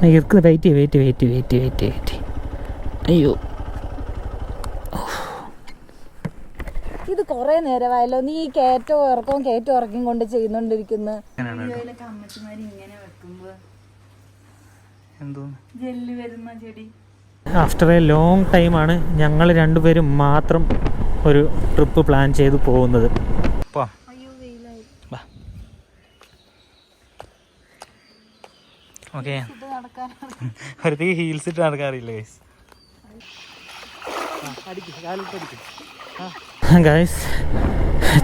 Wait. അയ്യോ, ഇത് കൊറേ നേരമായല്ലോ നീ കയറ്റവും ഇറക്കവും കൊണ്ട് ചെയ്യുന്നോണ്ടിരിക്കുന്നു. അമ്മച്ചിമാര് ഇങ്ങനെ വെക്കുമ്പോ ജെല്ല് വരുന്ന ചെടി. ആഫ്റ്റർ എ ലോങ് ടൈമാണ് ഞങ്ങൾ രണ്ടുപേരും മാത്രം ഒരു ട്രിപ്പ് പ്ലാൻ ചെയ്ത് പോകുന്നത്. ഓക്കെ, ഒരു ഹീൽസ് ഇട്ട് നടക്കാറില്ല ഗൈസ്.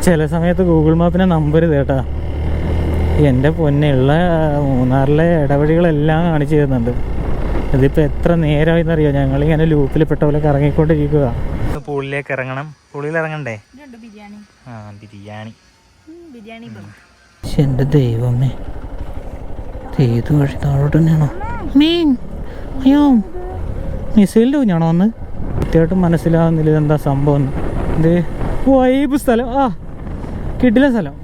ചില സമയത്ത് ഗൂഗിൾ മാപ്പിനെ നമ്പർ കേട്ടാ എൻ്റെ പൊന്നുള്ള മൂന്നാറിലെ ഇടവഴികളെല്ലാം കാണിച്ചു തരുന്നുണ്ട്. ഇതിപ്പോൾ എത്ര നേരമായിന്നറിയോ, ഞങ്ങളിങ്ങനെ ലൂപ്പിൽ പെട്ട പോലെ കറങ്ങിക്കൊണ്ടിരിക്കുക. പൂളിലേക്ക് ഇറങ്ങണം. പൂളിൽ ഇറങ്ങണ്ടേ? ബിരിയാണി. പക്ഷെ എൻ്റെ ദൈവമേ, ഏത് വഴി താഴോട്ട് തന്നെയാണോ? അയ്യോ, മിസൈലിൻ്റെ കുഞ്ഞാണോ വന്ന്? കൃത്യമായിട്ടും മനസ്സിലാവുന്നില്ല ഇതെന്താ സംഭവം. ഇത് വൈബ് സ്ഥലം, കിടിലൻ സ്ഥലം.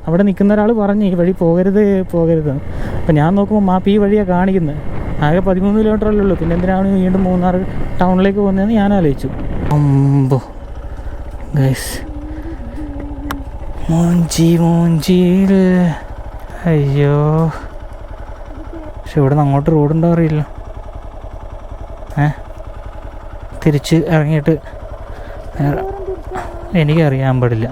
അവിടെ നിൽക്കുന്ന ഒരാൾ പറഞ്ഞു ഈ വഴി പോകരുത്. അപ്പം ഞാൻ നോക്കുമ്പോൾ മാപ്പ് ഈ വഴിയാണ് കാണിക്കുന്നത്. ആകെ 13 കിലോമീറ്ററല്ലേ ഉള്ളൂ, പിന്നെ എന്തിനാണ് വീണ്ടും മൂന്നാർ ടൗണിലേക്ക് പോകുന്നതെന്ന് ഞാൻ ആലോചിച്ചു. അമ്പോ ഗൈസ്, മോഞ്ചിയിൽ അയ്യോ. പക്ഷെ ഇവിടെ നിന്ന് അങ്ങോട്ട് റോഡുണ്ടോ അറിയില്ല. തിരിച്ച് ഇറങ്ങിയിട്ട് എനിക്കറിയാൻ പാടില്ല.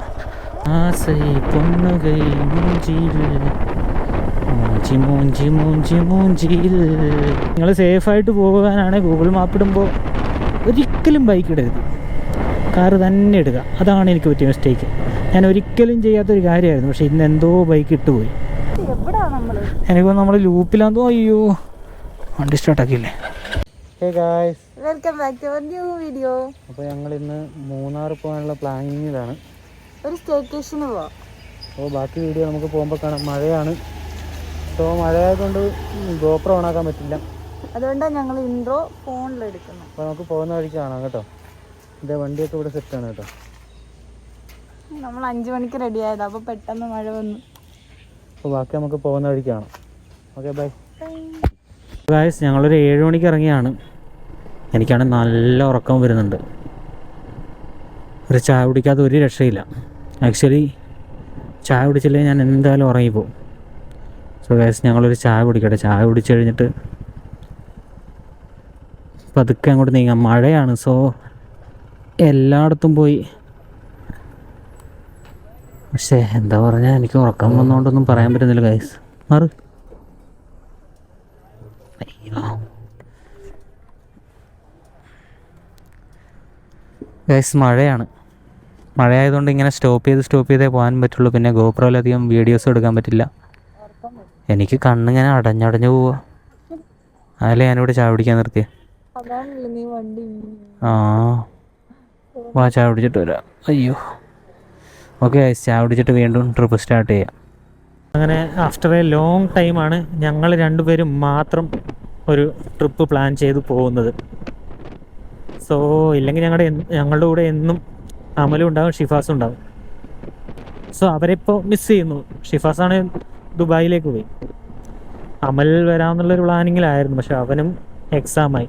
നിങ്ങൾ സേഫായിട്ട് പോകാനാണ് ഗൂഗിൾ മാപ്പ് ഇടുമ്പോൾ ഒരിക്കലും ബൈക്ക് ഇടരുത്, കാറ് തന്നെ ഇടുക. അതാണ് എനിക്ക് പറ്റിയ മിസ്റ്റേക്ക്. ഞാൻ ഒരിക്കലും ചെയ്യാത്തൊരു കാര്യമായിരുന്നു, പക്ഷെ ഇന്ന് എന്തോ ബൈക്ക് ഇട്ടുപോയി. എനിക്കൊന്ന് നമ്മൾ ലൂപ്പിലാന്തോ. അയ്യോ, വണ്ടി സ്റ്റാർട്ടാക്കിയില്ലേ. Welcome back to our new video. അപ്പോൾ ഞങ്ങൾ ഇന്ന് മൂന്നാർ പോകാനുള്ള പ്ലാനിങ്ങിലാണ്. ഒരു സ്റ്റേക്കേഷന് പോവാം. അപ്പോൾ ബാക്കി വീഡിയോ നമുക്ക് പോകുമ്പോൾ കാണാം. മഴയാണ്. സോ മഴയായതുകൊണ്ട് ഗോപ്രോ ഓണാക്കാൻ പറ്റില്ല, അതുകൊണ്ടാണ് ഞങ്ങൾ ഇൻട്രോ ഫോണിലെടുക്കുന്നത്. അപ്പോൾ നമുക്ക് പോകുന്ന വഴിക്ക് കാണാം കേട്ടോ. എൻ്റെ വണ്ടിയൊക്കെ ഇവിടെ സെറ്റാണ് കേട്ടോ. നമ്മൾ 5 മണിക്ക് റെഡി ആയതാണ്, അപ്പോൾ പെട്ടെന്ന് മഴ വന്നു. അപ്പോൾ ബാക്കി നമുക്ക് പോകുന്ന വഴിക്ക് കാണാം. Okay, bye guys. ഞങ്ങളൊരു 7 മണിക്ക് ഇറങ്ങിയാണ്. എനിക്കാണെങ്കിൽ നല്ല ഉറക്കം വരുന്നുണ്ട്. ഒരു ചായ കുടിക്കാതെ ഒരു രക്ഷയില്ല. ആക്ച്വലി ചായ കുടിച്ചില്ലെങ്കിൽ ഞാൻ എന്തായാലും ഉറങ്ങിപ്പോവും. സോ ഗൈസ്, ഞങ്ങളൊരു ചായ കുടിക്കട്ടെ. ചായ കുടിച്ച് കഴിഞ്ഞിട്ട് പതുക്കെ അങ്ങോട്ട് നീങ്ങാം. മഴയാണ്, സോ എല്ലായിടത്തും പോയി. പക്ഷേ എന്താ പറഞ്ഞാൽ എനിക്ക് ഉറക്കം വന്നുകൊണ്ടൊന്നും പറയാൻ പറ്റുന്നില്ല ഗൈസ്. മാറ്. ഗൈസ്, മഴയായതുകൊണ്ട് ഇങ്ങനെ സ്റ്റോപ്പ് ചെയ്തേ പോകാൻ പറ്റുള്ളൂ. പിന്നെ ഗോപ്രോയിലധികം വീഡിയോസ് എടുക്കാൻ പറ്റില്ല. എനിക്ക് കണ്ണിങ്ങനെ അടഞ്ഞടഞ്ഞു പോവുക. അതല്ലേ ഞാനിവിടെ ചായ കുടിക്കാൻ നിർത്തിയ. വാ ചായ കുടിച്ചിട്ട് വരാം. അയ്യോ, ഓക്കെ ഗൈസ്, ചായ കുടിച്ചിട്ട് വീണ്ടും ട്രിപ്പ് സ്റ്റാർട്ട് ചെയ്യാം. അങ്ങനെ ആഫ്റ്റർ എ ലോങ് ടൈമാണ് ഞങ്ങൾ രണ്ടുപേരും മാത്രം ഒരു ട്രിപ്പ് പ്ലാൻ ചെയ്ത് പോകുന്നത്. സോ ഇല്ലെങ്കിൽ ഞങ്ങളുടെ കൂടെ എന്നും അമലും ഉണ്ടാവും, ഷിഫാസും ഉണ്ടാവും. സോ അവരെപ്പോൾ മിസ് ചെയ്യുന്നു. ഷിഫാസാണ് ദുബായിലേക്ക് പോയി. അമൽ വരാമെന്നുള്ളൊരു പ്ലാനിങ്ങിലായിരുന്നു, പക്ഷെ അവനും എക്സാമായി.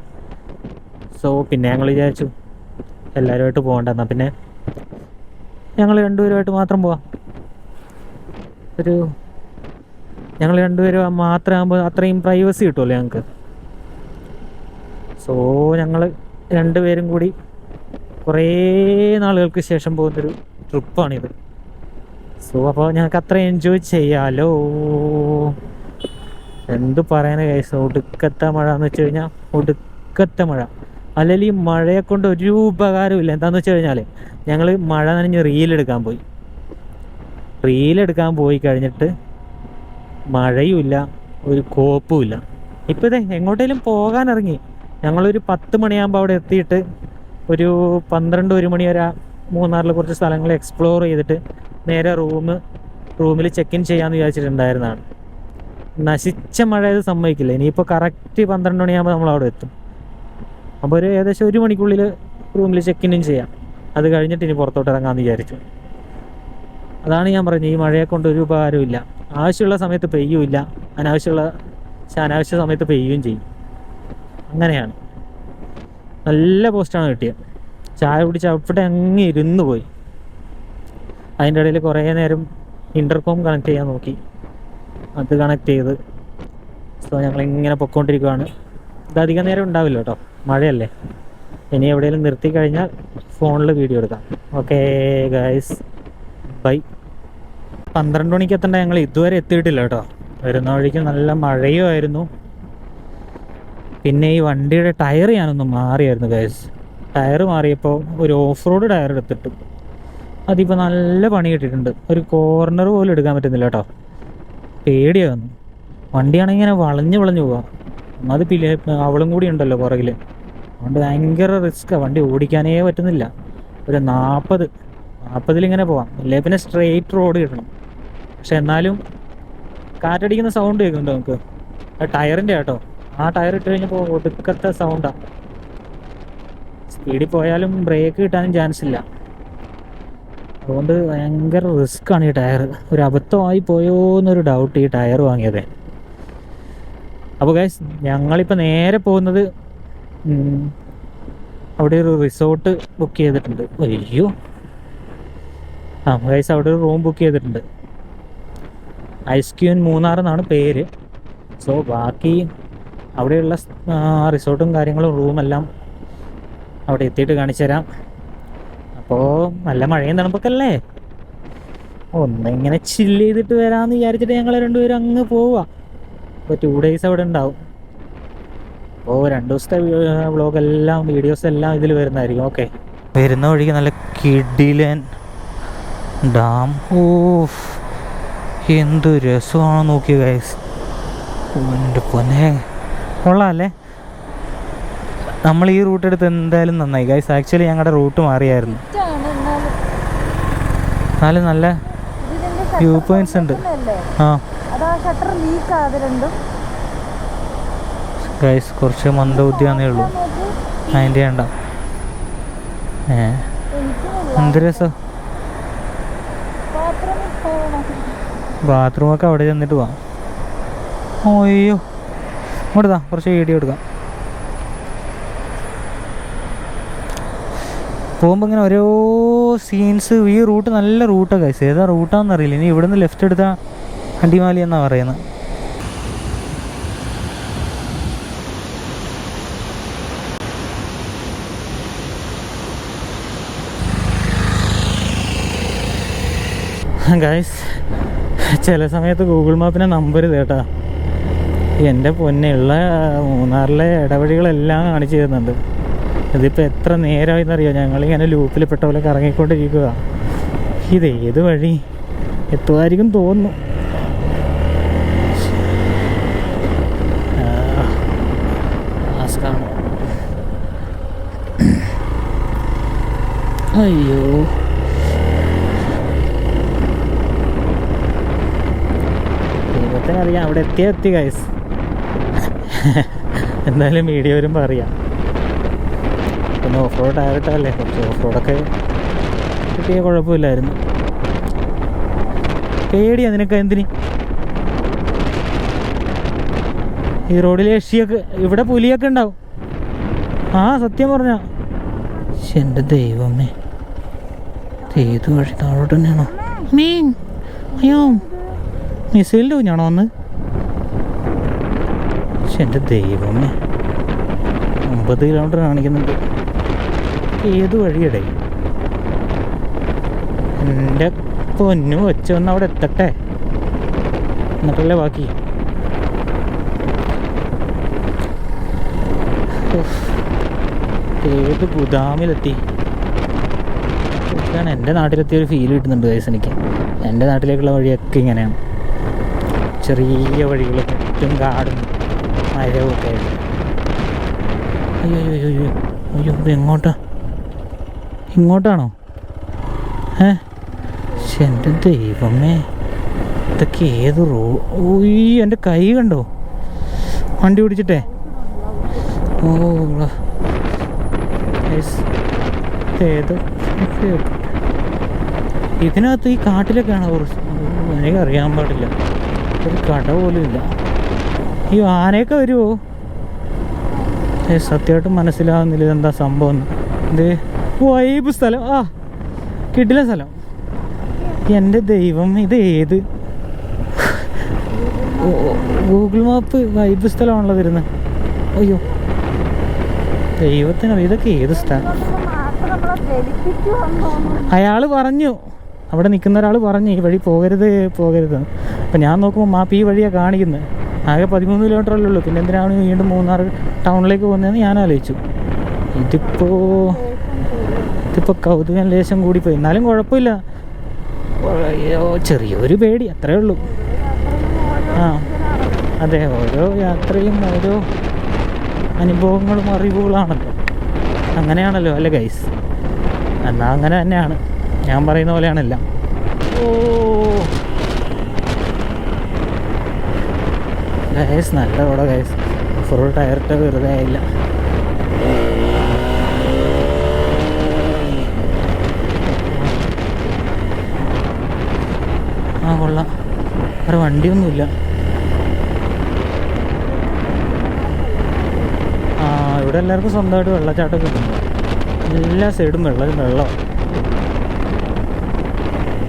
സോ പിന്നെ ഞങ്ങൾ വിചാരിച്ചു എല്ലാവരുമായിട്ട് പോകണ്ടെന്നാ പിന്നെ ഞങ്ങൾ രണ്ടുപേരുമായിട്ട് മാത്രം പോവാം. ഞങ്ങൾ രണ്ടുപേരും മാത്രം ആകുമ്പോൾ അത്രയും പ്രൈവസി കിട്ടുമല്ലോ ഞങ്ങൾക്ക്. സോ ഞങ്ങൾ രണ്ടുപേരും കൂടി കുറേ നാളുകൾക്ക് ശേഷം പോകുന്നൊരു ട്രിപ്പാണിത്. സോ അപ്പോൾ ഞങ്ങൾക്ക് അത്ര എൻജോയ് ചെയ്യാലോ. എന്ത് പറയാനാ ഗൈസ്, ഒടുക്കത്തെ മഴ എന്ന് വെച്ച് കഴിഞ്ഞാൽ ഒടുക്കത്തെ മഴ. അല്ലെങ്കിൽ ഈ മഴയെ കൊണ്ട് ഒരു ഉപകാരമില്ല. എന്താണെന്ന് വെച്ച് കഴിഞ്ഞാൽ ഞങ്ങൾ മഴ നനഞ്ഞ് റീലെടുക്കാൻ പോയി കഴിഞ്ഞിട്ട് മഴയുമില്ല, ഒരു കോപ്പുമില്ല. ഇപ്പോൾ ഇതേ എങ്ങോട്ടേലും പോകാനിറങ്ങി. ഞങ്ങളൊരു 10 മണിയാകുമ്പോൾ അവിടെ എത്തിയിട്ട് ഒരു 12-1 മണി വരെ മൂന്നാറിൽ കുറച്ച് സ്ഥലങ്ങൾ എക്സ്പ്ലോർ ചെയ്തിട്ട് നേരെ റൂമിൽ ചെക്ക് ഇൻ ചെയ്യാമെന്ന് വിചാരിച്ചിട്ടുണ്ടായിരുന്നതാണ്. നശിച്ച മഴ ഇത് സമ്മതിക്കില്ല. ഇനിയിപ്പോൾ കറക്റ്റ് 12 മണിയാകുമ്പോൾ നമ്മൾ അവിടെ എത്തും. അപ്പോൾ ഒരു ഏകദേശം 1 മണിക്കുള്ളിൽ റൂമിൽ ചെക്ക് ഇന്നും ചെയ്യാം. അത് കഴിഞ്ഞിട്ട് ഇനി പുറത്തോട്ട് ഇറങ്ങാമെന്ന് വിചാരിച്ചു. അതാണ് ഞാൻ പറഞ്ഞത്, ഈ മഴയെ കൊണ്ട് ഒരു ഉപകാരമില്ല. ആവശ്യമുള്ള സമയത്ത് പെയ്യുമില്ല, അനാവശ്യമുള്ള പക്ഷെ അനാവശ്യ സമയത്ത് പെയ്യുകയും ചെയ്യും. അങ്ങനെയാണ്. നല്ല പോസ്റ്റാണ് കിട്ടിയത്. ചായ കുടിച്ച് അവിടെ അങ്ങ് ഇരുന്ന് പോയി. അതിൻ്റെ ഇടയിൽ കുറേ നേരം ഇൻ്റർകോം കണക്ട് ചെയ്യാൻ നോക്കി, അത് കണക്ട് ചെയ്ത്. സോ ഞങ്ങളിങ്ങനെ പൊയ്ക്കൊണ്ടിരിക്കുകയാണ്. ഇതധികം നേരം ഉണ്ടാവില്ല കേട്ടോ, മഴയല്ലേ. ഇനി എവിടെയെങ്കിലും നിർത്തി കഴിഞ്ഞാൽ ഫോണിൽ വീഡിയോ എടുക്കാം. Okay guys, by. 12 മണിക്ക് എത്തേണ്ട ഞങ്ങൾ ഇതുവരെ എത്തിയിട്ടില്ല കേട്ടോ. വരുന്ന വഴിക്ക് നല്ല മഴയുമായിരുന്നു. പിന്നെ ഈ വണ്ടിയുടെ ടയർ ഞാനൊന്ന് മാറിയായിരുന്നു ഗൈസ്. ടയർ മാറിയപ്പോൾ ഒരു ഓഫ് റോഡ് ടയർ എടുത്തിട്ടു. അതിപ്പോൾ നല്ല പണി കിട്ടിയിട്ടുണ്ട്. ഒരു കോർണർ പോലും എടുക്കാൻ പറ്റുന്നില്ല കേട്ടോ. പേടിയാകുന്നു. വണ്ടിയാണെങ്കിൽ ഇങ്ങനെ വളഞ്ഞ് പോവാം. അത് അവളും കൂടി ഉണ്ടല്ലോ പുറകിൽ. അതുകൊണ്ട് ഭയങ്കര റിസ്ക്കാണ്. വണ്ടി ഓടിക്കാനേ പറ്റുന്നില്ല. ഒരു 40-ഇങ്ങനെ പോവാം. അല്ലേ പിന്നെ സ്ട്രെയിറ്റ് റോഡ് കിട്ടണം. പക്ഷെ എന്നാലും കാറ്റടിക്കുന്ന സൗണ്ട് കേൾക്കുന്നുണ്ട് നമുക്ക്. ടയറിൻ്റെ കേട്ടോ. ആ ടയർ ഇട്ട് കഴിഞ്ഞപ്പോൾ ഒടുക്കത്തെ സൗണ്ടാണ്. സ്പീഡിൽ പോയാലും ബ്രേക്ക് കിട്ടാനും ചാൻസ് ഇല്ല. അതുകൊണ്ട് ഭയങ്കര റിസ്ക്കാണ് ഈ ടയർ. ഒരു അബദ്ധമായി പോയോ എന്നൊരു ഡൗട്ട് ഈ ടയർ വാങ്ങിയത്. അപ്പോൾ ഗൈസ്, ഞങ്ങളിപ്പോൾ നേരെ പോകുന്നത് അവിടെ ഒരു റിസോർട്ട് ബുക്ക് ചെയ്തിട്ടുണ്ട്. അയ്യോ, ഗൈസ്, അവിടെ ഒരു റൂം ബുക്ക് ചെയ്തിട്ടുണ്ട്. ഐസ്ക്യൂൻ മൂന്നാർ എന്നാണ് പേര്. സോ ബാക്കി അവിടെയുള്ള റിസോർട്ടും കാര്യങ്ങളും റൂമെല്ലാം അവിടെ എത്തിയിട്ട് കാണിച്ചു തരാം. അപ്പോൾ നല്ല മഴയും തണുപ്പൊക്കെയല്ലേ, ഒന്നിങ്ങനെ ചില്ല് ചെയ്തിട്ട് വരാമെന്ന് വിചാരിച്ചിട്ട് ഞങ്ങൾ രണ്ടുപേരും അങ്ങ് പോവുക. അപ്പോൾ 2 days അവിടെ ഉണ്ടാവും. അപ്പോൾ 2 ദിവസത്തെ വ്ളോഗെല്ലാം വീഡിയോസ് എല്ലാം ഇതിൽ വരുന്നതായിരിക്കും. ഓക്കെ, വരുന്ന വഴിക്ക് നല്ല കിടിലൻ ഡാം. ഓ, എന്ത് രസമാണോ നോക്കിയ ഗൈസ്. എൻ്റെ പൊന്നെ, കൊള്ളാമല്ലേ. നമ്മൾ ഈ റൂട്ട് എടുത്ത് എന്തായാലും നന്നായി ഗൈസ്. ആക്ച്വലി ഞങ്ങളുടെ റൂട്ട് മാറിയായിരുന്നു. എന്നാലും നല്ല വ്യൂ പോയിന്റ്സ് ഉണ്ട്. ഗൈസ്, കുറച്ച് മന്ദബുദ്ധിയാന്നേ ഉള്ളൂ. അതിൻ്റെ വേണ്ട. എന്ത് രസം. ബാത്റൂമൊക്കെ അവിടെ ചെന്നിട്ട് പോവാം. അയ്യോ, ഇങ്ങോട്ടാ കുറച്ച് വീഡിയോ എടുക്കാം. പോകുമ്പോൾ ഇങ്ങനെ ഓരോ സീൻസ്. ഈ റൂട്ട് നല്ല റൂട്ടാണ് ഗൈസ്. ഏതാ റൂട്ടാണെന്ന് അറിയില്ല. ഇനി ഇവിടെ നിന്ന് ലെഫ്റ്റ് എടുത്താൽ അടിമാലി എന്നാണ് പറയുന്നത്. ഗൈസ്, ചില സമയത്ത് ഗൂഗിൾ മാപ്പിനെ നമ്പർ കേട്ടാ. എൻ്റെ പൊന്നെയുള്ള മൂന്നാറിലെ ഇടവഴികളെല്ലാം കാണിച്ചു തരുന്നുണ്ട്. ഇതിപ്പോൾ എത്ര നേരമായെന്നറിയോ ഞങ്ങളിങ്ങനെ ലൂപ്പിൽ പെട്ട പോലെ കറങ്ങിക്കൊണ്ടിരിക്കുക. ഇതേത് വഴി എത്തുമായിരിക്കും തോന്നുന്നു. അയ്യോ, ദൈവത്തിനറിയാം. അവിടെ എത്തി ഗൈസ്. എന്തായാലും വീഡിയോ വരുമ്പോൾ അറിയാം. പിന്നെ ഓഫ് റോഡ് ആയിട്ടല്ലേ, കുറച്ച് ഓഫ് റോഡൊക്കെ കിട്ടിയ കുഴപ്പമില്ലായിരുന്നു. പേടിയാ നിനക്ക് എന്തിന്? ഈ റോഡിൽ യക്ഷിയൊക്കെ, ഇവിടെ പുലിയൊക്കെ ഉണ്ടാവും. ആ, സത്യം പറഞ്ഞ. എൻ്റെ ദൈവമേ, ഏത് വഴി? താഴോട്ട് തന്നെയാണോ? അയ്യോ, മിസൈലിൻ്റെ കുഞ്ഞാണോ വന്ന്? എൻ്റെ ദൈവമേ, 50 കിലോമീറ്റർ കാണിക്കുന്നുണ്ട്. ഏത് വഴിയടേ? എൻ്റെ പൊന്നു വെച്ച് വന്ന് അവിടെ എത്തട്ടെ, എന്നിട്ടല്ലേ ബാക്കി. ഏത് ഗുദാമിലെത്തി? ഇതാണ് എൻ്റെ നാട്ടിലെത്തിയ ഒരു ഫീൽ കിട്ടുന്നുണ്ട് ഗൈസ് എനിക്ക്. എൻ്റെ നാട്ടിലേക്കുള്ള വഴിയൊക്കെ ഇങ്ങനെയാണ്. ചെറിയ വഴികൾ, ചുറ്റും കാടും മരമൊക്കെ ആയിട്ട്. അയ്യോ അയ്യോ അയ്യോ അയ്യോ, ഇത് എങ്ങോട്ടാ? ഇങ്ങോട്ടാണോ? എൻ്റെ ദൈവമേ, ഇതൊക്കെ ഏത് എൻ്റെ കൈ കണ്ടോ വണ്ടി പിടിച്ചിട്ടേ? ഓ, ഏത് ഇതിനകത്ത് ഈ കാട്ടിലൊക്കെയാണ് കുറച്ച്. എനിക്കറിയാൻ പാടില്ല. ഒരു കട പോലും ഇല്ല. ഈ ആനയൊക്കെ വരുമോ? സത്യമായിട്ടും മനസ്സിലാവുന്നില്ല ഇതെന്താ സംഭവം. ഇത് വൈബ് സ്ഥലം. ആ കിടിലൻ സ്ഥലം. എൻ്റെ ദൈവം, ഇത് ഏത് ഗൂഗിൾ മാപ്പ് വൈബ് സ്ഥലമാണല്ലോ വരുന്നത്. അയ്യോ ദൈവത്തിനറിയാം ഇതൊക്കെ ഏത് സ്ഥലം. അയാൾ പറഞ്ഞു, അവിടെ നിൽക്കുന്ന ഒരാൾ പറഞ്ഞു ഈ വഴി പോകരുത് പോകരുത്. അപ്പം ഞാൻ നോക്കുമ്പോൾ മാപ്പ് ഈ വഴിയാണ് കാണിക്കുന്നത്. ആകെ 13 കിലോമീറ്ററല്ലേ ഉള്ളൂ, പിന്നെ എന്തിനാണ് വീണ്ടും മൂന്നാർ ടൗണിലേക്ക് പോകുന്നതെന്ന് ഞാൻ ആലോചിച്ചു. ഇതിപ്പോൾ കൗതുകം ലേശം കൂടിപ്പോയി. എന്നാലും കുഴപ്പമില്ല. ചെറിയൊരു പേടി, അത്രേ ഉള്ളൂ. ആ അതെ, ഓരോ യാത്രയും ഓരോ അനുഭവങ്ങളും അറിവുകളാണല്ലോ. അങ്ങനെയാണല്ലോ അല്ലേ ഗൈസ്? എന്നാൽ അങ്ങനെ തന്നെയാണ്, ഞാൻ പറയുന്ന പോലെയാണല്ല. ഓ ഗൈസ്, നല്ല റോഡാ ഗൈസ്. ഫുൾ ടയറിട്ട് വെറുതെ ആയില്ല. ആ കൊള്ളാം, വേറെ വണ്ടിയൊന്നുമില്ല. ആ ഇവിടെ എല്ലാവർക്കും സ്വന്തമായിട്ട് വെള്ളച്ചാട്ടമൊക്കെ കിട്ടുന്നു. എല്ലാ സൈഡും വെള്ളമാണ്.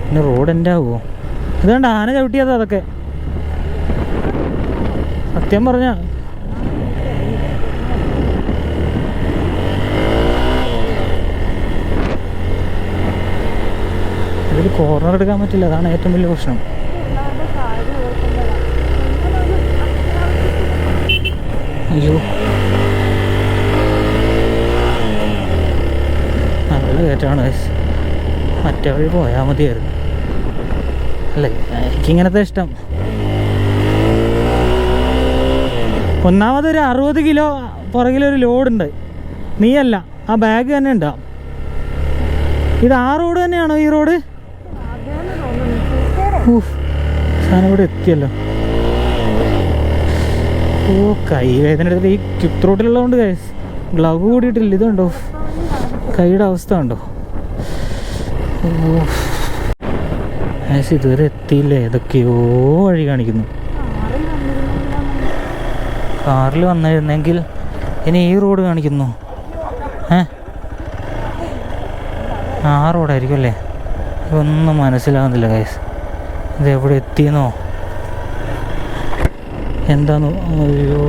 പിന്നെ റോഡ് എൻ്റെ ആവുമോ? ഇതുകൊണ്ട് ആന ചവിട്ടിയതാ അതൊക്കെ. സത്യം പറഞ്ഞ ഇതിൽ കോർണർ എടുക്കാൻ പറ്റില്ല, അതാണ് ഏറ്റവും വലിയ പ്രശ്നം. അയ്യോ നല്ല കയറ്റമാണ്. മറ്റേ വഴി പോയാൽ മതിയായിരുന്നു അല്ലേ? എനിക്കിങ്ങനത്തെ ഇഷ്ടം. ഒന്നാമതൊരു 60 കിലോ പുറകിലൊരു ലോഡുണ്ട്. നീയല്ല, ആ ബാഗ് തന്നെ ഉണ്ടാവും. ഇത് ആ റോഡ് തന്നെയാണോ ഈ റോഡ്? സാധനം ഇവിടെ എത്തിയല്ലോ. ഓ കൈ വേദന എടുത്തിട്ട് ഈ ക്വിക്ക് റോഡിലുള്ളതുകൊണ്ട് ഗ്ലവ് കൂടിയിട്ടില്ല. ഇതുണ്ടോ കൈയുടെ അവസ്ഥ ഉണ്ടോ? ഓ ഇതുവരെ എത്തിയില്ലേ? ഏതൊക്കെയോ വഴി കാണിക്കുന്നു. കാറിൽ വന്നിരുന്നെങ്കിൽ ഇനി ഈ റോഡ് കാണിക്കുന്നു. ആ റോഡായിരിക്കും അല്ലേ? ഒന്നും മനസ്സിലാവുന്നില്ല ഗൈസ്. ഇതെവിടെ എത്തിയെന്നോ എന്താന്നോ? അയ്യോ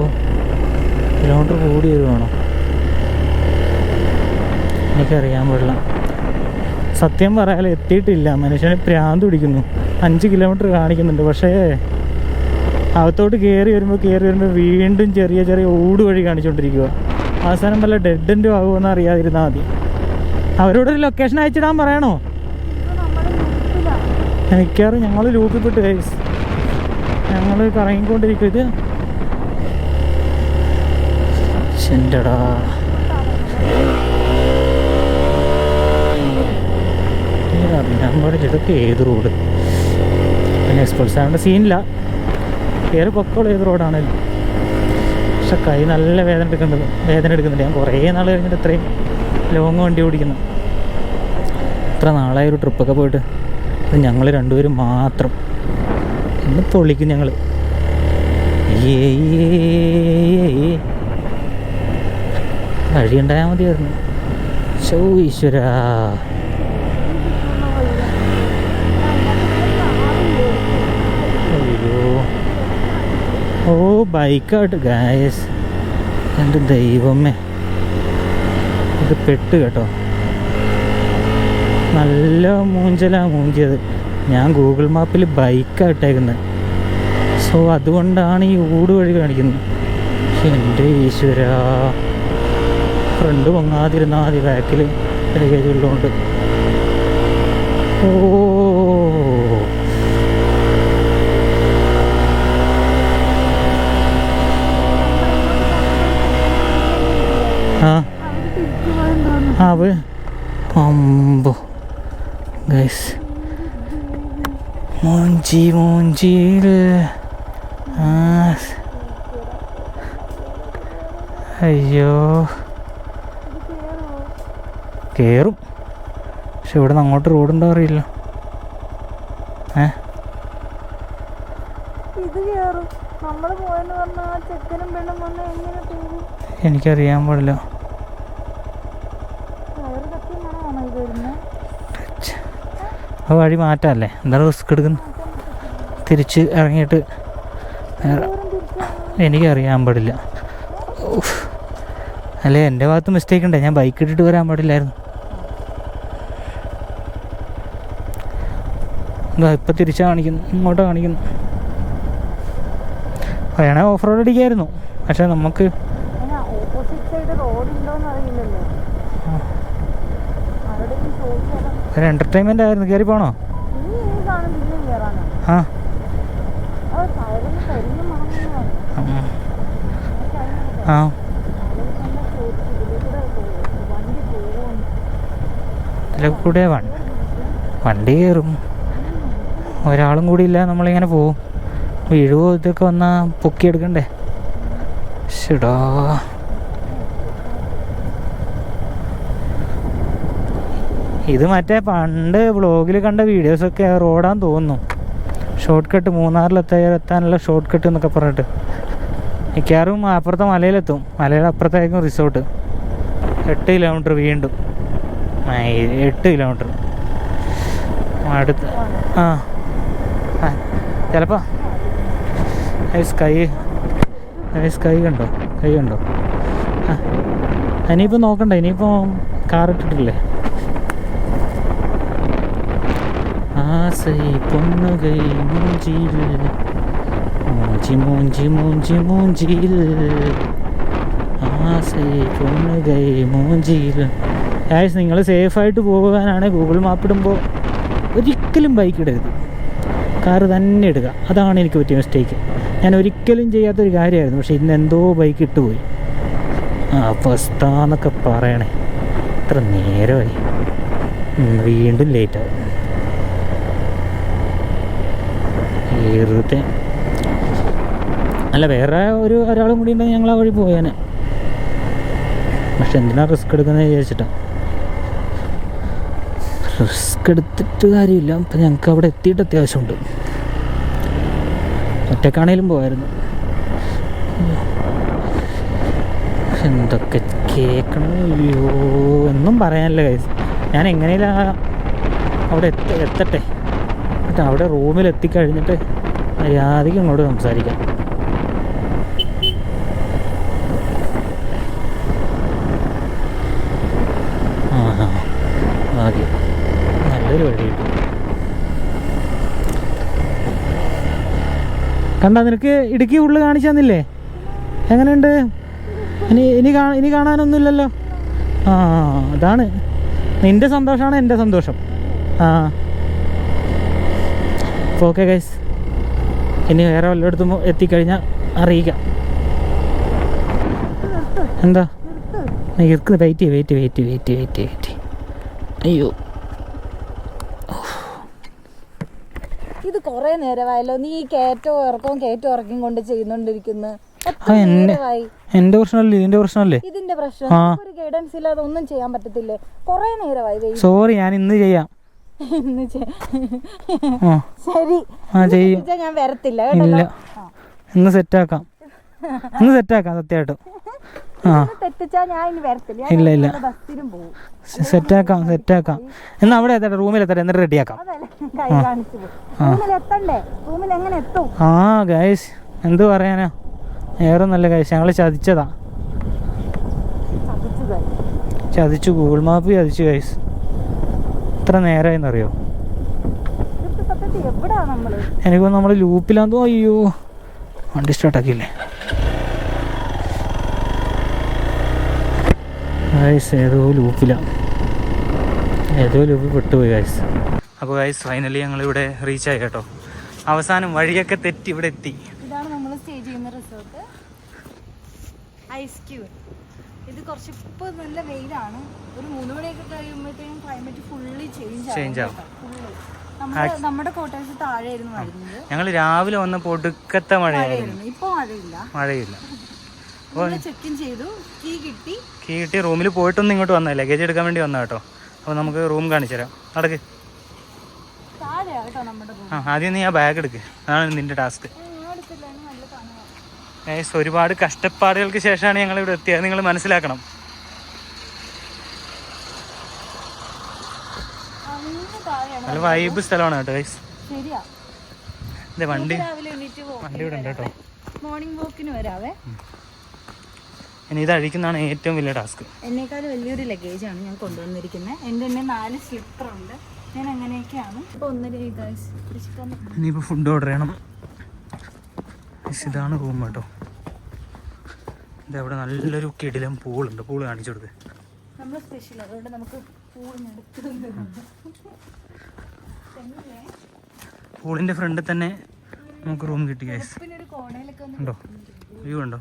കിലോമീറ്റർ കൂടി വരുവാണോ? എനിക്കറിയാൻ പാടില്ല. സത്യം പറയാൻ എത്തിയിട്ടില്ല. മനുഷ്യനെ ഭ്രാന്ത് പിടിക്കുന്നു. 5 കിലോമീറ്റർ കാണിക്കുന്നുണ്ട്, പക്ഷേ അകത്തോട്ട് കയറി വരുമ്പോൾ വീണ്ടും ചെറിയ ചെറിയ ഊട് വഴി കാണിച്ചുകൊണ്ടിരിക്കുക. അവസാനം വല്ല ഡെഡ് എൻഡും ആകുമെന്ന് അറിയാതിരുന്നാൽ മതി. അവരോടൊരു ലൊക്കേഷൻ അയച്ചിടാൻ പറയണോ? മിക്കവാറും ഞങ്ങൾ ലൂപ്പിൽപ്പെട്ട് ഗൈസ്. ഞങ്ങൾ കറങ്ങിക്കൊണ്ടിരിക്കും. ഇത് ചെണ്ടടാ അറിയാൻ പാടില്ല. ഇതൊക്കെ ഏത് റോഡ്? പിന്നെ എക്സ്പ്രസ് ആവേണ്ട സീനില്ല, കയറി പൊക്കോളം ഏത് റോഡാണല്ലോ. പക്ഷെ കൈ നല്ല വേദന എടുക്കുന്നുണ്ട്. ഞാൻ കുറേ നാൾ കഴിഞ്ഞിട്ട് ഇത്രയും ലോങ് വണ്ടി ഓടിക്കുന്നു. ഇത്ര നാളായ ഒരു ട്രിപ്പൊക്കെ പോയിട്ട് ഞങ്ങൾ രണ്ടുപേരും മാത്രം. ഇന്ന് പൊളിക്കും ഞങ്ങൾ. വഴിയുണ്ടായാൽ മതിയായിരുന്നു. ശോ ഈശ്വരാ. അയ്യോ ഓ ബൈക്കായിട്ട് ഗായസ്. എൻ്റെ ദൈവമേ, ഇത് പെട്ട് കേട്ടോ. നല്ല മൂഞ്ചിയത്. ഞാൻ ഗൂഗിൾ മാപ്പിൽ ബൈക്കാണ് ഇട്ടേക്കുന്നത്. സോ അതുകൊണ്ടാണ് ഈ ഊട് വഴി കാണിക്കുന്നത്. എൻ്റെ ഈശ്വരാ, ഫ്രണ്ട് പൊങ്ങാതിരുന്നാൽ മതി, ബാക്കിൽ ലഗേജ് ഉള്ളതുകൊണ്ട്. ഓ അമ്പോ ഗൈസ്, മൂഞ്ചിയിൽ അയ്യോ കയറും. പക്ഷെ ഇവിടെ നിന്ന് അങ്ങോട്ട് റോഡുണ്ടോ അറിയില്ല. ഇത് കേറും. നമ്മൾ പോയെന്ന് പറഞ്ഞാൽ ആ ചെക്കനും പെണ്ണും വന്ന് എങ്ങനെ പോകും? എനിക്കറിയാൻ പാടില്ല. വേറെ സത്യമാണോ ഇത് വരുന്നത്? ആ വഴി മാറ്റാമല്ലേ, എന്താ റിസ്ക് എടുക്കുന്നു? തിരിച്ച് ഇറങ്ങിയിട്ട് എനിക്കറിയാൻ പാടില്ല. അല്ലേ എൻ്റെ ഭാഗത്ത് മിസ്റ്റേക്ക് ഉണ്ടേ, ഞാൻ ബൈക്ക് ഇട്ടിട്ട് വരാൻ പാടില്ലായിരുന്നു. എന്താ ഇപ്പം തിരിച്ചാണ് കാണിക്കുന്നു, ഇങ്ങോട്ട് കാണിക്കുന്നു. വേണേ ഓഫ് റോഡ് അടിക്കായിരുന്നു, പക്ഷെ നമുക്ക് ഓപ്പോസിറ്റ് സൈഡ് റോഡ് ഉണ്ടോന്ന് അറിയില്ലല്ലോ. ഒരു എൻ്റർടൈൻമെൻ്റ് ആയിരുന്നു. കയറി പോണോ? ആ ആ ഇതിലൊക്കെ കൂടെ വണ്ടി കയറും. ഒരാളും കൂടി ഇല്ല, നമ്മളിങ്ങനെ പോവും. വീഴുവോ ഇതൊക്കെ വന്നാൽ പൊക്കിയെടുക്കണ്ടേ? ശടാ, ഇത് മറ്റേ പണ്ട് വ്ളോഗിൽ കണ്ട വീഡിയോസൊക്കെ റോഡാന്ന് തോന്നുന്നു. ഷോർട്ട് കട്ട്, മൂന്നാറിലെത്താനുള്ള ഷോർട്ട് കട്ട് എന്നൊക്കെ പറഞ്ഞിട്ട്. മിക്കവാറും അപ്പുറത്തെ മലയിലെത്തും. മലയുടെ അപ്പുറത്തായിരിക്കും റിസോർട്ട്. 8 കിലോമീറ്റർ വീണ്ടും. 8 കിലോമീറ്റർ അടുത്ത്. ആ ചിലപ്പോൾ സ്കൈ കണ്ടോ? ആ ഇനിയിപ്പോൾ നോക്കണ്ട, ഇനിയിപ്പോൾ കാറിട്ടിട്ടില്ലേ. ആസൈ പൊണ്ണുകൈ മൂഞ്ചിയിൽ മൂഞ്ചിയിൽ ആസൈ പൊണ്ണുകൈ മൂഞ്ചിയിൽ. ഗൈസ്, നിങ്ങൾ സേഫായിട്ട് പോകാനാണ് ഗൂഗിൾ മാപ്പ് ഇടുമ്പോൾ ഒരിക്കലും ബൈക്ക് ഇടരുത്, കാറ് തന്നെ ഇടുക. അതാണ് എനിക്ക് പറ്റിയ മിസ്റ്റേക്ക്. ഞാൻ ഒരിക്കലും ചെയ്യാത്തൊരു കാര്യമായിരുന്നു, പക്ഷേ ഇന്ന് എന്തോ ബൈക്ക് ഇട്ടുപോയി. അവസ്ഥ എന്നൊക്കെ പറയണേ, ഇത്ര നേരമായി, വീണ്ടും ലേറ്റാവും. വെറുതെ അല്ല, വേറെ ഒരാളും കൂടി ഉണ്ടെങ്കിൽ ഞങ്ങൾ ആ വഴി പോയാനെ. പക്ഷെ എന്തിനാ റിസ്ക് എടുക്കുന്നത് വിചാരിച്ചിട്ടാണ്. റിസ്ക് എടുത്തിട്ട് കാര്യമില്ല. ഇപ്പം ഞങ്ങൾക്ക് അവിടെ എത്തിയിട്ട് അത്യാവശ്യമുണ്ട്. ഒറ്റക്കാണേലും പോയായിരുന്നു. എന്തൊക്കെ കേൾക്കണം. അയ്യോ, ഒന്നും പറയാനില്ല ഗൈസ്. ഞാൻ എങ്ങനെയും അവിടെ എത്തട്ടെ. എന്നിട്ട് അവിടെ റൂമിൽ എത്തിക്കഴിഞ്ഞിട്ട് മര്യാദയ്ക്ക് ഇങ്ങോട്ട് സംസാരിക്കാം. ആദ്യം നല്ലൊരു വഴി കിട്ടും. കണ്ടാ, നിനക്ക് ഇടുക്കി ഉള്ളിൽ കാണിച്ചു തന്നില്ലേ? എങ്ങനെയുണ്ട്? ഇനി കാണാനൊന്നുമില്ലല്ലോ. ആ അതാണ് നിൻ്റെ സന്തോഷമാണ് എൻ്റെ സന്തോഷം. ആ അപ്പോൾ ഓക്കെ ഗൈസ്, ഇനി വേറെ വല്ലയിടത്തും എത്തിക്കഴിഞ്ഞാൽ അറിയിക്കാം. എന്താ ഇർക്ക്? വെയിറ്റ്. അയ്യോ, ഇത് കൊറേ നേരമായല്ലോ നീ കയറ്റവും ഇറക്കിയും കൊണ്ട് ചെയ്യുന്നോണ്ടിരിക്കുന്നു. എന്റെ പ്രശ്നമല്ലേ, ഇതിന്റെ പ്രശ്നമല്ലേ? ഇതിന്റെ പ്രശ്നം. ഒരു ഗൈഡൻസ് ഇല്ലാതെ ഒന്നും ചെയ്യാൻ പറ്റത്തില്ലേ? കൊറേ നേരമായി. സോറി, ഞാൻ ഇന്ന് ചെയ്യാം. ശരി, ഞാൻ വരത്തില്ല. ഇല്ല, ഇന്ന് സെറ്റാക്കാം സത്യമായിട്ടും. ഇല്ല, സെറ്റാക്കാം. എന്നാ അവിടെ എത്തട്ടെ, റൂമിൽ എത്തട്ടെ, എന്നിട്ട് റെഡിയാക്കാം. ആ ഗൈസ്, എന്ത് പറയാനാ, വേറെ നല്ല ഗൈസ്, ഞങ്ങള് ചതിച്ചു. ഗൂഗിൾ മാപ്പ് ചതിച്ചു ഗൈസ്. എത്ര നേരമായെന്നറിയോ? എനിക്ക് നമ്മള് ലൂപ്പിലാന്തോ. അയ്യോ, വണ്ടി സ്റ്റാർട്ടാക്കിയില്ലേ ഗൈസ്? ഏതോ ലൂപ്പിൽ പെട്ടുപോയി ഗൈസ്. അപ്പോൾ ഗൈസ്, ഫൈനലി ഞങ്ങളിവിടെ റീച്ചായി കേട്ടോ. അവസാനം വഴിയൊക്കെ തെറ്റി ഇവിടെ എത്തി. ഇതാണ് നമ്മൾ സ്റ്റേ ചെയ്യുന്ന റിസോർട്ട്, ഐസ് ക്യൂബ്. ഇത് കുറച്ച് ഇപ്പോൾ നല്ല വെയിലാണ്. ഒരു 3 മണിയൊക്കെ കഴിയുമ്പോഴത്തേക്കും ക്ലൈമറ്റ് ഫുള്ളി ചേഞ്ച് ആവും. നമ്മുടെ കോട്ടേഴ്സ് താഴെയായിരുന്നു വരുന്നത്. ഞങ്ങൾ രാവിലെ വന്ന പൊടുക്കത്തെ മഴയായിരുന്നു. ഇപ്പോൾ മഴയില്ല. ചെക്ക് ഇൻ ചെയ്തു, കീ കിട്ടി. റൂമിൽ പോയിട്ടൊന്നും ഇങ്ങോട്ട് വന്നേ, ലഗേജ് എടുക്കാൻ വേണ്ടി വന്ന കേട്ടോ. അപ്പോൾ നമുക്ക് റൂം കാണിച്ചു തരാം. നടക്ക്. ആദ്യം നീ ആ ബാഗ് എടുക്ക്, അതാണ് നിന്റെ ടാസ്ക്. ഗൈസ് ഒരുപാട് കഷ്ടപ്പാടുകൾക്ക് ശേഷമാണ് ഞങ്ങൾ ഇവിടെ എത്തിയത്, നിങ്ങൾ മനസ്സിലാക്കണം. നല്ല വൈബ് സ്ഥലമാണ് കേട്ടോ ഗൈസ്. ഇതേ വണ്ടി ഇവിടെ ഉണ്ട് കേട്ടോ. മോർണിംഗ് വാക്കിന് വരാവേ. ഇനി ഇത് അഴിക്കുന്നതാണ് ഏറ്റവും വലിയ ടാസ്ക്. എന്നേക്കാൾ വലിയൊരു ലഗേജാണ് ഞാൻ കൊണ്ടുവന്നിരിക്കുന്നത്. എൻ്റെ തന്നെ 4 സ്ലിപ്പറുണ്ട്. ഞാൻ അങ്ങനെയൊക്കെയാണ് ഇപ്പോൾ 1:30 ഇനിയിപ്പോൾ ഫുഡ് ഓർഡർ ചെയ്യണം. ഇതാണ് റൂം കേട്ടോ. ഇതവിടെ നല്ലൊരു കിടിലം പൂളുണ്ട്. പൂള് കാണിച്ചു കൊടുത്ത് നമ്മൾ സ്പെഷ്യൽ, അതുകൊണ്ട് നമുക്ക് പൂളിൻ്റെ ഫ്രണ്ടിൽ തന്നെ നമുക്ക് റൂം കിട്ടി ഗൈസ്. പിന്നെ ഒരു കോണയിലൊക്കെ ഉണ്ടോ വ്യൂ ഉണ്ടോ?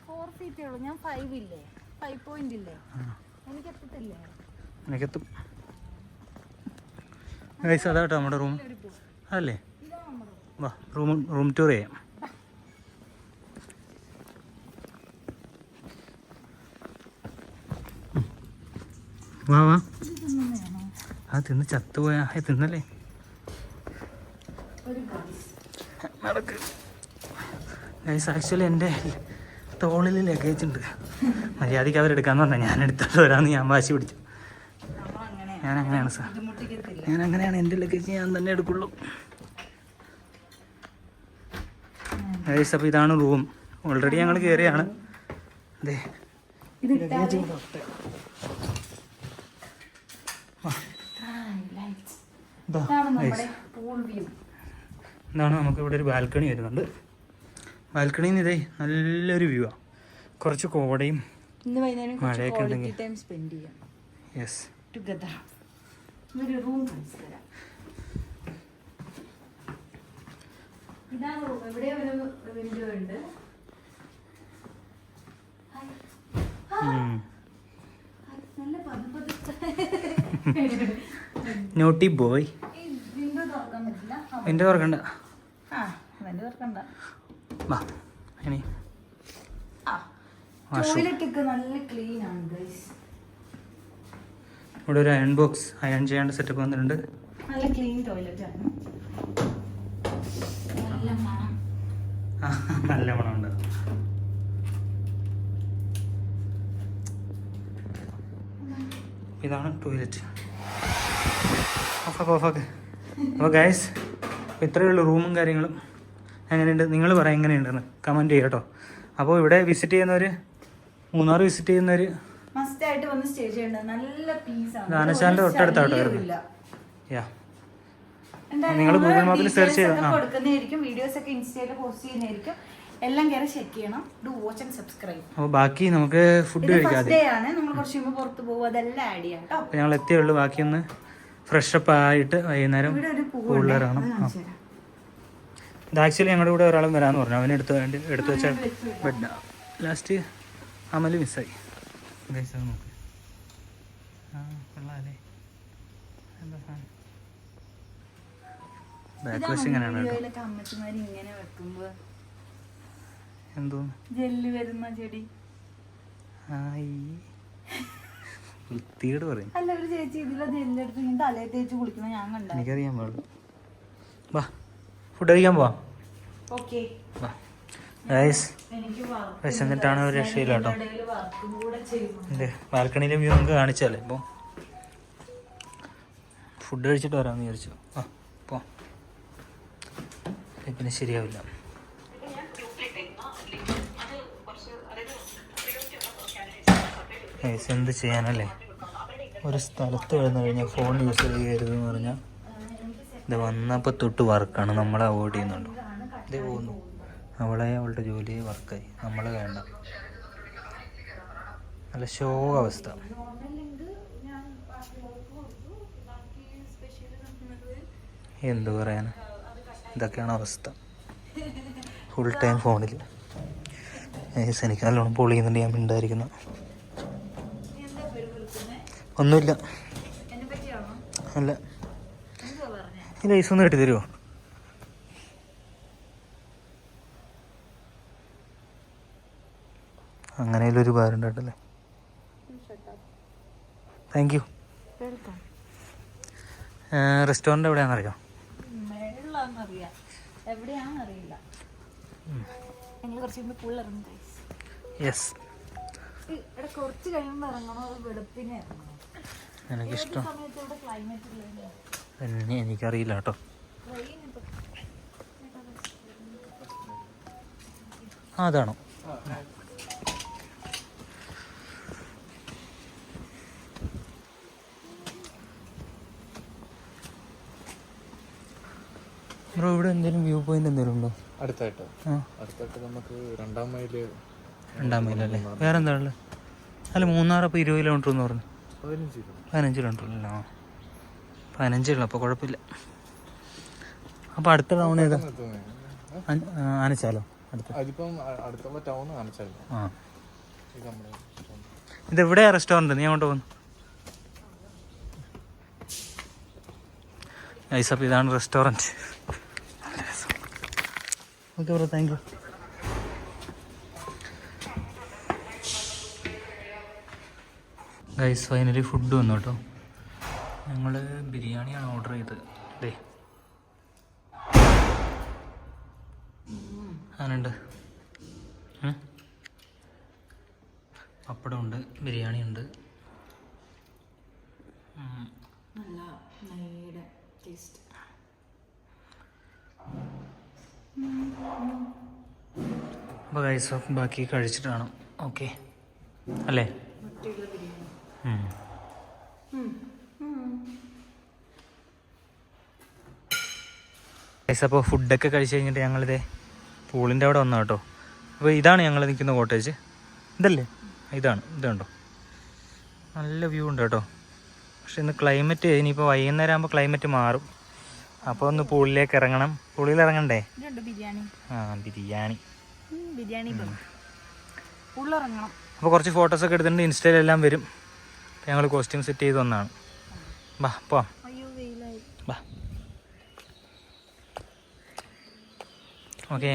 4 feet ഉള്ളൂ. ഞാൻ 5 ഇല്ലേ, 5 point ഇല്ലേ, എനിക്ക് എത്തത്തില്ലേ? എനിക്കെത്തും ഗൈസ്. അതാട്ടോ നമ്മുടെ റൂം അതല്ലേ? വാ റൂം ടൂർ ചെയ്യാം. വാ വാ. ആ തിന്ന് ചത്തുപോയാ തിന്നല്ലേ? നടക്ക് ഗൈസ്. ആക്ച്വലി എൻ്റെ തോളിൽ ലഗേജ് ഉണ്ട്. മര്യാദയ്ക്ക് അവരെടുക്കാന്ന് പറഞ്ഞാൽ ഞാൻ എടുത്തിട്ട് വരാമെന്ന് ഞാൻ വാശി പിടിച്ചു. ഞാൻ അങ്ങനെയാണ് സാർ, ഞാൻ അങ്ങനെയാണ്. എൻ്റെ ലഗേജ് ഞാൻ തന്നെ എടുക്കുള്ളൂ ഗൈസ്. അപ്പോൾ ഇതാണ് റൂം. ഓൾറെഡി ഞങ്ങൾ കയറിയാണ്. അതെ ഇതാണ് നമുക്ക് ഇവിടെ ഒരു ബാൽക്കണി വരുന്നുണ്ട്. ബാൽക്കണിയിൽ നിന്ന് ഇതേ നല്ലൊരു വ്യൂ ആണ്. കുറച്ച് കോടയും മഴയൊക്കെ ഉണ്ടെങ്കിൽ യെസ്. Naughty boy. വിൻഡോ തുറക്കണ്ട. വാ ഇനി ഇവിടെ ഒരു അയൺ ബോക്സ്, അയൺ ചെയ്യാണ്ട് സെറ്റപ്പ് വന്നിട്ടുണ്ട്. നല്ല ക്ലീൻ ടോയ്ലറ്റ് ആണ്. നല്ല മണമുണ്ട്. ഇതാണ് ടോയ്ലറ്റ്. ഓഫാക്ക്. അപ്പോൾ ഗൈസ് ഇത്രയേ ഉള്ളൂ റൂമും കാര്യങ്ങളും. എങ്ങനെയുണ്ട് നിങ്ങൾ പറയാം, എങ്ങനെയുണ്ടെന്ന് കമൻറ്റ് ചെയ്യാം കേട്ടോ. അപ്പോൾ ഇവിടെ വിസിറ്റ് ചെയ്യുന്നവർ, മൂന്നാർ വിസിറ്റ് ചെയ്യുന്നവർ മസ്റ്റായിട്ട് വന്ന് സ്റ്റേ ചെയ്യേണ്ടത്. നല്ല പീസാണ്. ഗാനശാലിൻ്റെ തൊട്ടടുത്താട്ടോ വരുന്നത്. യാ നിങ്ങൾ ഗൂഗിൾ മാപ്പിൽ സെർച്ച് ചെയ്ത് കൊടുക്കുന്നതായിരിക്കും. വീഡിയോസ് ഒക്കെ ഇൻസ്റ്റയിൽ പോസ്റ്റ് ചെയ്യുന്നതായിരിക്കും. എല്ലാം കയറി ചെക്ക് ചെയ്യണം. Do watch and subscribe. അപ്പോൾ ബാക്കി നമുക്ക് ഫുഡ് കഴിക്കാം. നമ്മൾ കുറച്ച് മുമ്പ് പുറത്ത് പോകും, അതെല്ലാം ആഡ് ചെയ്യാം കേട്ടോ. അപ്പോൾ ഞങ്ങൾ എത്തിയുള്ളൂ. ബാക്കിയൊന്ന് ഫ്രഷപ്പ് ആയിട്ട് വൈകുന്നേരം കൂടുതലാണ്. ഇത് ആക്ച്വലി ഞങ്ങളുടെ കൂടെ ഒരാളും വരാമെന്ന് പറഞ്ഞു. അവന് എടുത്തു വെച്ച ബെഡ് ലാസ്റ്റ് അമല് മിസ്സായി. നോക്ക് കൊള്ളാല്ലേ? എന്താ സാധനം ബാക്ക് വശം ഇങ്ങനെയാണ് കേട്ടോ. അമ്മച്ചിമാര് ഇങ്ങനെ വെക്കുമ്പോ എന്തോ ജെല്ല് വരുന്ന ചെടി വൃത്തിയോട് പറയും. അല്ല ഒരു ചേച്ചി ഇതിലെ ജെല്ലെടുത്ത് ഞാൻ തലയിൽ തേച്ച് കുളിക്കണം ഞാൻ കണ്ട. എനിക്കറിയാൻ പാടുള്ളൂ. വാ ഫുഡ് കഴിക്കാൻ പോവാം. ഓക്കെ വിശന്നിട്ടാണ് ഒരു രക്ഷയില്ല കേട്ടോ. എൻ്റെ ബാൽക്കണിയിലെ വ്യൂ നമുക്ക് കാണിച്ചാലേ. ഇപ്പോൾ ഫുഡ് കഴിച്ചിട്ട് വരാമെന്ന് വിചാരിച്ചു. ആ പോ, പിന്നെ ശരിയാവില്ല. എന്ത് ചെയ്യാനല്ലേ? ഒരു സ്ഥലത്ത് എഴുന്നു കഴിഞ്ഞാൽ ഫോൺ യൂസ് ചെയ്യരുതെന്ന് പറഞ്ഞാൽ ഇത് വന്നപ്പോൾ തൊട്ട് വർക്കാണ്. നമ്മളെ അവോയ്ഡ് ചെയ്യുന്നുണ്ടോ? ഇതേ പോകുന്നു. അവളെ അവളുടെ ജോലിയെ വർക്കായി, നമ്മളെ വേണ്ട. നല്ല ശോക അവസ്ഥ. എന്തു പറയാൻ, ഇതൊക്കെയാണ് അവസ്ഥ. ഫുൾ ടൈം ഫോണിൽ. എനിക്ക് നല്ലോണം പൊളിയുന്നുണ്ട്. ഞാൻ മിണ്ടായിരിക്കുന്ന ഒന്നുമില്ല. അല്ല ഈ ലൈസ് ഒന്ന് കെട്ടി തരുമോ? അങ്ങനെയൊരു ഉപകാരമുണ്ടായിട്ടല്ലേ. Thank you. റെസ്റ്റോറൻറ്റ് എവിടെയാണെന്നറിയാം? എവിടെയാണെന്ന് അറിയില്ല. ഞങ്ങൾ കുറച്ച് കഴിയുമ്പോൾ ഫുൾ ഇറങ്ങും ഗൈസ്. യെസ്, ഇവിടെ കുറച്ച് കഴിയുമ്പോൾ ഇറങ്ങണോ അത് വെളുപ്പിനെ ഇറങ്ങണോ? എനിക്കിഷ്ടം. സമയത്ത് ഇവിടെ ക്ലൈമറ്റ് ഇല്ല. എനിക്കറിയില്ല കേട്ടോ. അതാണോ? ബ്രോ ഇവിടെ എന്തെങ്കിലും വ്യൂ പോയിന്റ് എന്തെങ്കിലും ഉണ്ടോ അടുത്തായിട്ട്? അടുത്തായിട്ട് നമുക്ക് 2-ാം മൈല്. 2-ാം മൈലല്ലേ? വേറെ എന്താ ഉള്ളത്? അല്ല, മൂന്നാർ അപ്പോൾ 20 കിലോമീറ്റർ എന്ന് പറഞ്ഞു. 15 കിലോമീറ്റർ അല്ല. 15 ഉള്ളു, അപ്പോൾ കുഴപ്പമില്ല. അപ്പോൾ അടുത്ത ടൗൺ ഏതാ? ആനച്ചാലോ? അടുത്തുള്ള ടൗൺ ആനച്ചാലോ. ആ, ഇതെവിടെയാ റെസ്റ്റോറൻറ്റ്? നീ അങ്ങോട്ട് പോകുന്നു. ഗൈസ്, അപ്പോൾ ഇതാണ് restaurant. Okay bro, thank you. Guys, finally food വന്നു കേട്ടോ. ഞങ്ങൾ ബിരിയാണിയാണ് ഓർഡർ ചെയ്തത്. ഡേ അങ്ങനുണ്ട്. പപ്പടം ഉണ്ട്, ബിരിയാണി ഉണ്ട്. നല്ല നെയ്യുടെ ടേസ്റ്റ്. അപ്പോൾ ഗൈസ് ബാക്കി കഴിച്ചിട്ടാണ്. ഓക്കെ അല്ലേ? ഗൈസ്, അപ്പോൾ ഫുഡൊക്കെ കഴിച്ച് കഴിഞ്ഞിട്ട് ഞങ്ങളിതേ പൂളിൻ്റെ അവിടെ വന്നു കേട്ടോ. അപ്പോൾ ഇതാണ് ഞങ്ങൾ നിൽക്കുന്ന കോട്ടേജ്. ഇതല്ലേ? ഇതുണ്ടോ? നല്ല വ്യൂ ഉണ്ട് കേട്ടോ. പക്ഷെ ഇന്ന് ക്ലൈമറ്റ്, ഇനിയിപ്പോൾ വൈകുന്നേരം ആകുമ്പോൾ ക്ലൈമറ്റ് മാറും. അപ്പോൾ ഒന്ന് പൂളിലേക്ക് ഇറങ്ങണം. പൂളിൽ ഇറങ്ങണ്ടേ? ബിരിയാണി. അപ്പോൾ കുറച്ച് ഫോട്ടോസൊക്കെ എടുത്തിട്ടുണ്ട്. ഇൻസ്റ്റയിലെല്ലാം വരും. ഞങ്ങൾ കോസ്റ്റ്യൂം സെറ്റ് ചെയ്ത് വന്നതാണ്. ബാ പോവാം. ബാ. ഓക്കെ,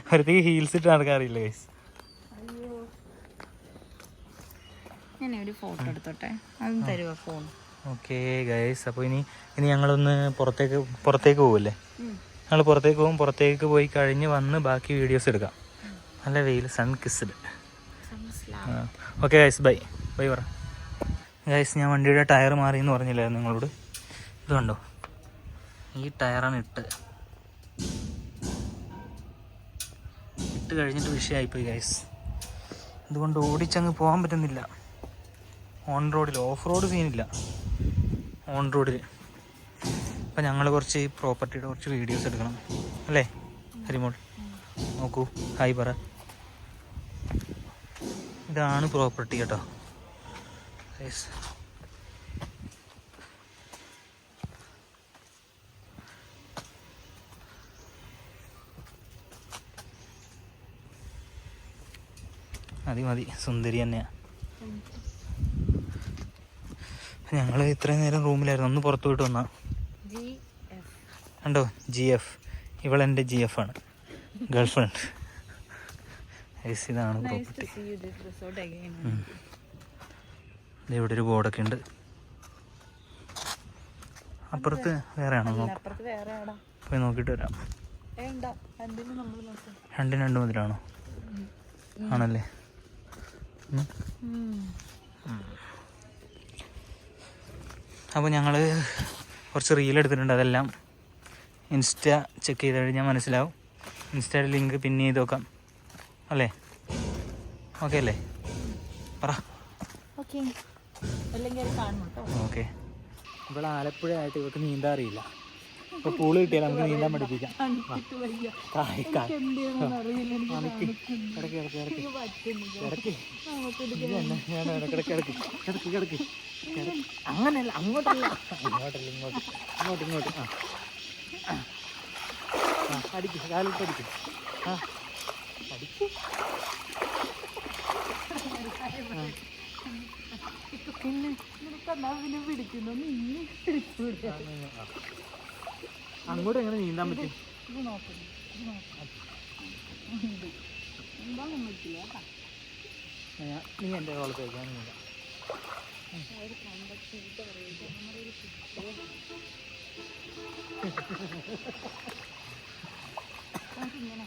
വെറുതെ ഹീൽസ് ഇട്ട് നടക്കാറില്ല ഗൈസ്. ഒരു ഫോട്ടോ എടുത്തോട്ടെ, അതും തരുമോ ഫോൺ? ഓക്കെ ഗൈസ്, അപ്പോൾ ഇനി ഞങ്ങളൊന്ന് പുറത്തേക്ക് പോകുമല്ലേ? ഞങ്ങൾ പുറത്തേക്ക് പോകും. പുറത്തേക്ക് പോയി കഴിഞ്ഞ് വന്ന് ബാക്കി വീഡിയോസ് എടുക്കാം. നല്ല വെയിൽ, sun kissed. Okay guys, bye പറ. ഗൈസ്, ഞാൻ വണ്ടിയുടെ ടയർ മാറി എന്ന് പറഞ്ഞില്ലായിരുന്നു നിങ്ങളോട്? ഇത് കണ്ടോ? ഈ ടയറാണ് ഇട്ട് കഴിഞ്ഞിട്ട് വിഷയമായിപ്പോയി ഗൈസ്. അതുകൊണ്ട് ഓടിച്ചങ്ങ് പോകാൻ പറ്റുന്നില്ല. ഓൺ റോഡിൽ, ഓഫ് റോഡ് സീനില്ല, ഓൺ റോഡിൽ. അപ്പം ഞങ്ങൾ കുറച്ച് പ്രോപ്പർട്ടിയുടെ കുറച്ച് വീഡിയോസ് എടുക്കണം അല്ലേ ഹരിമോൾ? നോക്കൂ, ഹായ് പറ. ഇതാണ് പ്രോപ്പർട്ടി കേട്ടോ. മതി, സുന്ദരി തന്നെയാണ്. ഞങ്ങൾ ഇത്രയും നേരം റൂമിലായിരുന്നു. ഒന്ന് പുറത്തു പോയിട്ട് വന്നാ കണ്ടോ? GF. ഇവളെൻ്റെ GF ആണ്, ഗേൾ ഫ്രണ്ട്. ഇതാണ് പ്രോപ്പർട്ടി. ഇവിടെ ഒരു ബോർഡൊക്കെ ഉണ്ട്. അപ്പുറത്ത് വേറെ ആണോ? പോയി നോക്കിയിട്ട് വരാം. രണ്ടിന് 2 മുതലാണോ? ആണല്ലേ? അപ്പോൾ ഞങ്ങൾ കുറച്ച് റീൽ എടുത്തിട്ടുണ്ട്. അതെല്ലാം ഇൻസ്റ്റ ചെക്ക് ചെയ്ത് കഴിഞ്ഞാൽ മനസ്സിലാവും. ഇൻസ്റ്റയുടെ ലിങ്ക് പിൻ ചെയ്ത് നോക്കാം അല്ലേ? ഓക്കെ അല്ലേ? പറ. ഓക്കെ. ഇവിടെ ആലപ്പുഴ ആയിട്ട് ഇവർക്ക് നീന്താൻ അറിയില്ല. ഇപ്പോൾ പൂള് കിട്ടിയാൽ നമുക്ക് നീന്താൻ പഠിപ്പിക്കാം. അങ്ങനെയല്ല, അങ്ങോട്ടല്ല, ഇങ്ങോട്ട്. അടിക്കും, കാലിട്ട് അടിക്കും. അങ്ങോട്ട് എങ്ങനെ നീന്താൻ പറ്റും? നീ എൻ്റെ കോളത്തേക്ക് ഞാൻ നീന്താം. നമുക്ക് ഇങ്ങനെ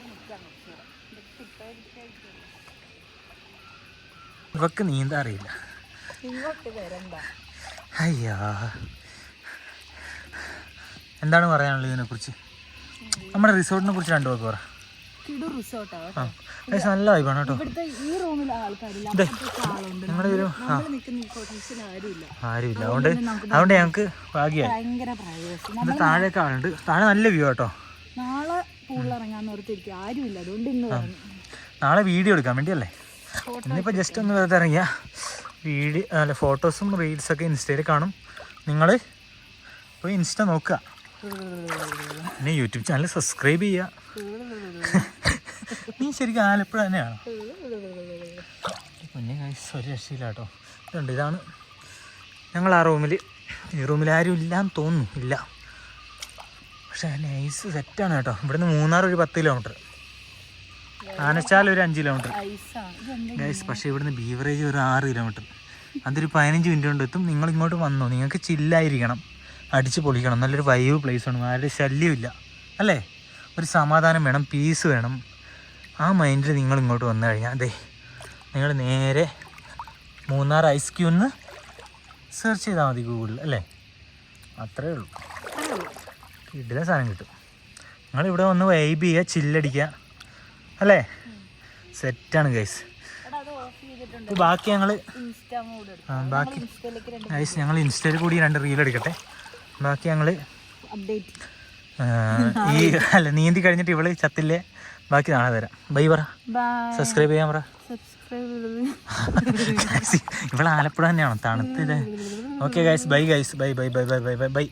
നിൽക്കാം കുറച്ച് നേരം. ഇതൊക്കെ ഇപ്പോഴായിരിക്കും. ഇവക്ക് നീന്താൻ അറിയില്ല. ഇങ്ങോട്ട് വരണ്ട. അയ്യാ, എന്താണ് പറയാനുള്ളത് ഇതിനെക്കുറിച്ച്? നമ്മുടെ റിസോർട്ടിനെ കുറിച്ച് രണ്ടു വാക്ക് പറ. കിടു റിസോർട്ടാണ്. ആ ഗൈസ് നല്ല വൈബാണ് കേട്ടോ. ഇവിടുത്തെ ഈ റൂമിൽ ആൾക്കാരില്ല. ഞങ്ങളുടെ ഒരു നിൽക്കുന്ന ഈ കോട്ടേഴ്സിൽ ആരുമില്ല. ആരുമില്ല. അതുകൊണ്ട് ഞങ്ങൾക്ക് ഭാഗ്യമായി. ഭയങ്കര പ്രൈവസി. ഇത് താഴെയൊക്കെ ആളുണ്ട്. താഴെ നല്ല വ്യൂ കേട്ടോ. നാളെ പൂളിലിറങ്ങാന്ന് ഓർത്തിരിക്കും. ആരുമില്ല. അതുകൊണ്ട് ഇന്ന് പറഞ്ഞു. നാളെ വീഡിയോ എടുക്കാൻ വേണ്ടിയല്ലേ. ഇന്നിപ്പോൾ ജസ്റ്റ് ഒന്ന് വെറുതെ ഇറങ്ങിയ വീഡിയോ അല്ല ഫോട്ടോസും റീൽസൊക്കെ ഇൻസ്റ്റയിൽ കാണും. നിങ്ങൾ പോയി ഇൻസ്റ്റ നോക്കുക, പിന്നെ യൂട്യൂബ് ചാനൽ സബ്സ്ക്രൈബ് ചെയ്യുക. നീ ശരിക്കും ആലപ്പുഴ തന്നെയാണ്. പിന്നെ ഗൈസ് ഒരു രക്ഷയില്ല കേട്ടോ. ഇതുണ്ട്, ഇതാണ് ഞങ്ങൾ ആ റൂമിൽ. ഈ റൂമിൽ ആരും ഇല്ലാന്ന് തോന്നുന്നു, ഇല്ല. പക്ഷേ നൈസ് സെറ്റാണ് കേട്ടോ. ഇവിടുന്ന് മൂന്നാർ ഒരു 10 കിലോമീറ്റർ, ആനച്ചാൽ ഒരു 5 കിലോമീറ്റർ ഗൈസ്. പക്ഷേ ഇവിടുന്ന് ബീവറേജ് ഒരു 6 കിലോമീറ്റർ. അതൊരു 15 മിനിറ്റ് കൊണ്ട് എത്തും. നിങ്ങൾ ഇങ്ങോട്ട് വന്നോ, നിങ്ങൾക്ക് ചില്ലായിരിക്കണം, അടിച്ച് പൊളിക്കണം. നല്ലൊരു വൈബ് പ്ലേസാണ്, ആരുടെ ശല്യമില്ല അല്ലേ. ഒരു സമാധാനം വേണം, പീസ് വേണം. ആ മൈൻഡിൽ നിങ്ങൾ ഇങ്ങോട്ട് വന്നു കഴിഞ്ഞാൽ അതെ നിങ്ങൾ നേരെ മൂന്നാർ ഐസ്ക്യൂന്ന് സെർച്ച് ചെയ്താൽ മതി ഗൂഗിളിൽ അല്ലേ. അത്രേ ഉള്ളൂ, കിടില സാധനം കിട്ടും. നിങ്ങളിവിടെ വന്ന് വൈബ് ചെയ്യുക, ചില്ലടിക്കുക അല്ലേ. സെറ്റാണ് ഗൈസ്. ബാക്കി ഞങ്ങൾ ഗൈസ് ഞങ്ങൾ ഇൻസ്റ്റയിൽ കൂടി 2 റീൽ എടുക്കട്ടെ. ബാക്കി ഞങ്ങൾ ഈ അല്ല നീന്തി കഴിഞ്ഞിട്ട് ഇവള് ചത്തില്ലേ, ബാക്കി നാളെ തരാം. ബൈ പറ, സബ്സ്ക്രൈബ് ചെയ്യാൻ പറ. ഇവള് ആലപ്പുഴ തന്നെയാണോ തണുത്തില്ലേ. Okay guys, bye guys, bye bye bye bye bye bye by.